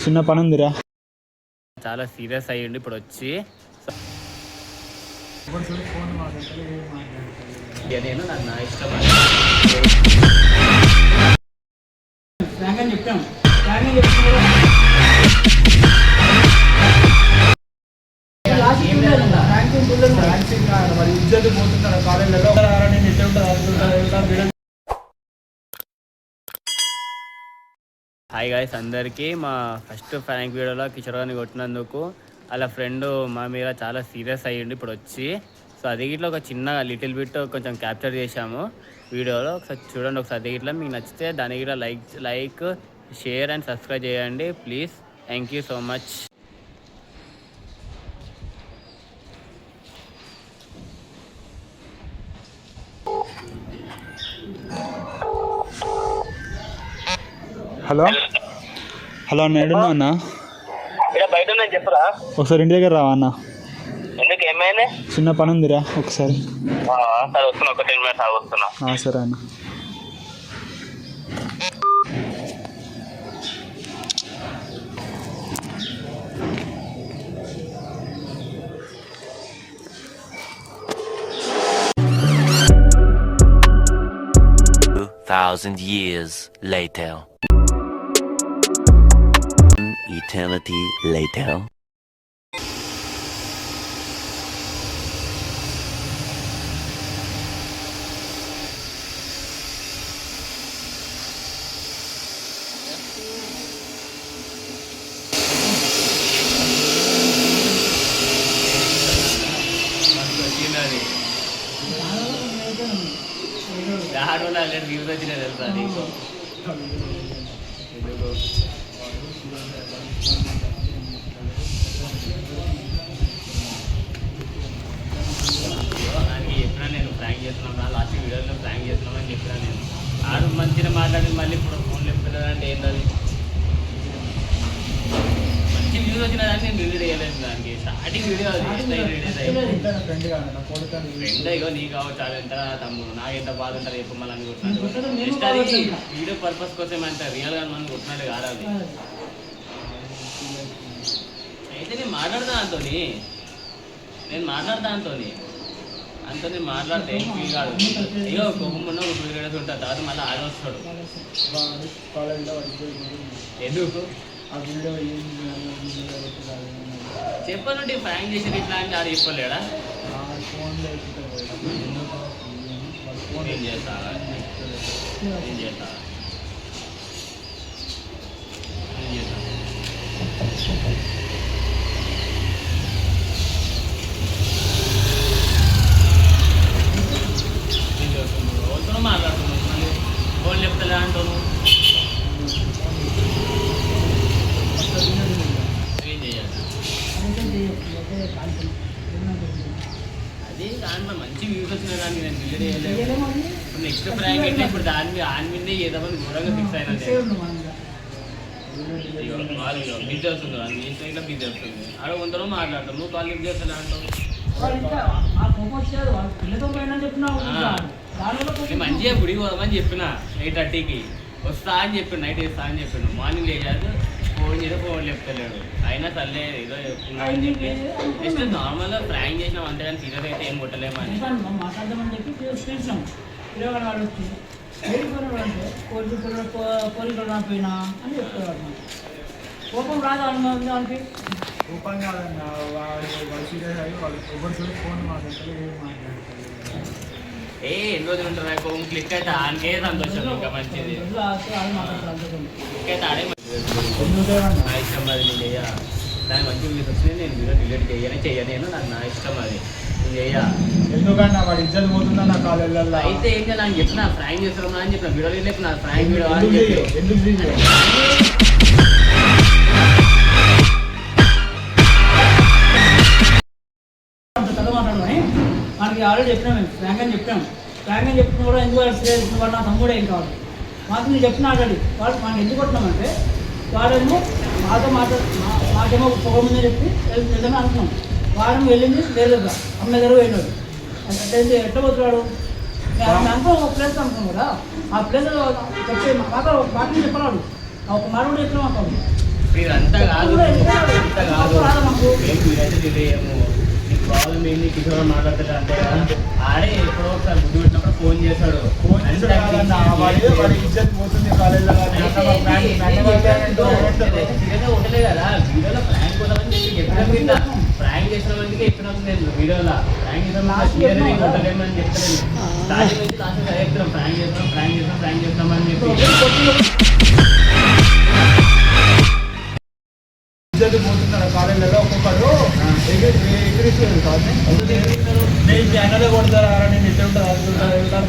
చిన్న పని ఉందిరా. చాలా సీరియస్ అయ్యిండి ఇప్పుడు వచ్చి. నేను నాకు నా ఇష్టం చెప్పాను. హాయ్ గాయ్స్ అందరికీ. మా ఫస్ట్ ఫ్రాంక్ వీడియోలో కిషోర్ గారిని కొట్టినందుకు అలా ఫ్రెండ్ మా మీద చాలా సీరియస్ అయ్యిండి ఇప్పుడు వచ్చి. సో అది ఇట్లా ఒక చిన్న లిటిల్ బిట్ కొంచెం క్యాప్చర్ చేశాము వీడియోలో. ఒకసారి చూడండి. ఒకసారి ఇట్లా మీకు నచ్చితే దానికి కూడా లైక్ షేర్ అండ్ సబ్స్క్రైబ్ చేయండి please. Thank you so much. Hello hello అన్న, ఏడున్నా అన్న? బయట చెప్పురా. ఒకసారి ఇంటి దగ్గర రావా అన్న? ఎందుకు ఏమైనా చిన్న పని ఉందిరా ఒకసారి. సరే వస్తున్నా, ఒక 10 minutes వస్తున్నా. సరే అన్న. Thousand years later. Eternity later. Views వచ్చినా తెలుసా నీకు? చెప్పినా నేను ప్రాంక్ చేస్తున్నాను, లాస్ట్ వీడియోలో ప్రాంక్ చేస్తున్నామని చెప్పినా నేను. ఆడు మంచిగా మాట్లాడి మళ్ళీ ఇప్పుడు ఫోన్ చెప్తున్నానంటే ఏంటది? మంచి వ్యూస్ వచ్చినా కానీ నేను రిలీజ్ చేయలేదు దానికి. స్టార్టింగ్ వీడియో అది ఫ్రెండ్ ఇగో నీ కావచ్చు, అది ఎంత తమ్ముడు నాకు ఎంత బాధ ఉంటుంది చెప్పు. మళ్ళీ అని కొట్టినట్టు జస్ట్ అది వీడియో పర్పస్ కోసం అంత రియల్గా మనం కొట్టినట్టు కాదు అది. అయితే నేను మాట్లాడతా అంతోని, అంతని మాట్లాడితే ఏం ఫీల్ కాదు. ఇగో కొమ్మున్న ఒక 2 days ఉంటాడు, తర్వాత మళ్ళీ ఆడ వస్తాడు. ఎందుకు చెప్పనుంటే ఫ్రాంక్ చేసి ఇట్లా అంటే ఆడ చెప్పలేడా? ఏం చేస్తా ఎవరితో మాట్లాడుతున్నావు? మళ్ళీ ఫోన్ చెప్తలే అంటాను. ఏం చేయాలి? అదే దాంట్లో మంచి వ్యూస్ వచ్చినా కానీ నేను రిలేట్ చేయలేదు. నెక్స్ట్ ఫ్రాంక్ అంటే ఇప్పుడు దాని మీదే ఏదామని ఘోరంగా ఫిక్స్ అయినా. బిజీ వస్తుంది, ఇట్లా బిజీ వస్తుంది. ఆడ కొందరు మాట్లాడతాం, నువ్వు కాల్ లిఫ్ట్ చేస్తా అంటావు. మంచిగా గుడికి పోదామని చెప్పిన 8:30కి వస్తా అని చెప్పిన, నైట్ వేస్తా అని చెప్పిన. మార్నింగ్ లేచారు, ఫోన్ చెప్తలేడు. అయినా సర్లే ఏదో చెప్తున్నా అని చెప్పి జస్ట్ నార్మల్గా ప్రాంక్ చేసినాం అంతేగాని సీరియస్ అయితే ఏం కొట్టలేమని మాట్లాడదామని చెప్పి పిలిచాం. పిలవగాడు పోలీసులు పోయినా అని చెప్తాడు. కోపం రాదు అనుభవానికి. కోపం కాదన్న, వాళ్ళు సీరియస్ అయ్యి వాళ్ళు ఎవరు ఫోన్ మాట్లాడతారు. ఎన్ని రోజులు ఉంటారు కోపం? క్లిక్ అయితే ఆనికే సంతోషం, ఇంకా మంచిది. క్లిక్ అయితే ఆడే నా ఇష్టం అది. నేను చెయ్య దాని మంచి వీడియోస్ వచ్చినాయి, నేను వీడియో డిలీట్ చెయ్యను. నాకు నా ఇష్టం అది, నేను చెయ్య. ఎందుకన్నా వాడు ఇజ్జత్ పోతుందా నా కాలేజీలో? అయితే ఏం చేయాలి అని చెప్పిన, ఫ్రాంక్ చేస్తున్నా అని చెప్పిన. వీడియో లేపు నా ఫ్రాంక్ వీడియో అని చెప్పి మనకి ఆల్రెడీ చెప్పినా మేము ఫ్రాంక్ అని చెప్పాము. ఫ్రాంక్ అని చెప్పిన కూడా ఎందుకు వాడు నా తమ్ముడే ఏం కావాలి. మాకు నేను చెప్పిన ఆల్రెడీ వాడు మనకి ఎందుకు కొట్టినామంటే వాడేమో మాకేమో పొగ ముందే చెప్పి వెళ్దామని అనుకున్నాం. వారం వెళ్ళింది లేదు అమ్మ దగ్గర వెళ్ళాడు. అంటే ఎట్లా పోతున్నాడు అనుకో ఒక ప్లేస్ అనుకున్నాం కదా. ఆ ప్లేస్ చెప్పి మాకు బాగా చెప్పరాడు. ఒక మాట కూడా చెప్పినా మాకు ఇదంతా కాదు ఇంత కాదు రాదా మాకు? ఏం మీరైతే తెలియము నీకు ప్రాబ్లం ఏంది కిషోర్ మాట్లాడతాడు అంటే ఆడే ఎప్పుడో ఒకసారి బుద్ధి పెట్టినప్పుడు ఫోన్ చేస్తాడు ఫోన్ చేస్తాడు కాదన్న, వాడి ఇజ్జత్ పోతుంది కాలేజీలో కానీ అన్న మా ఫ్రెండ్ సీరియస్గా ఉండలే కదా వీడియోలో ప్రాంక్ కొట్టాలని చెప్పిన మీద ప్రాంక్ చేసిన మందికి చెప్పినాం నేను వీడియోలో ప్రాంక్ చేసిన సీరియస్గా కొట్టలేమని చెప్తాను స్టార్టింగ్ నుంచి లాస్ట్ అదే చెప్తున్నాం ప్రాంక్ చేస్తాం అని చెప్పి ఇజ్జత్ పోతున్నాడు కాలేజీలో ఒక్కొక్కడు ఎగిరిస్తుంది కాదు నేను అన్నదే కొడతారా నేను ఇట్లా ఉంటాను అది ఉంటాను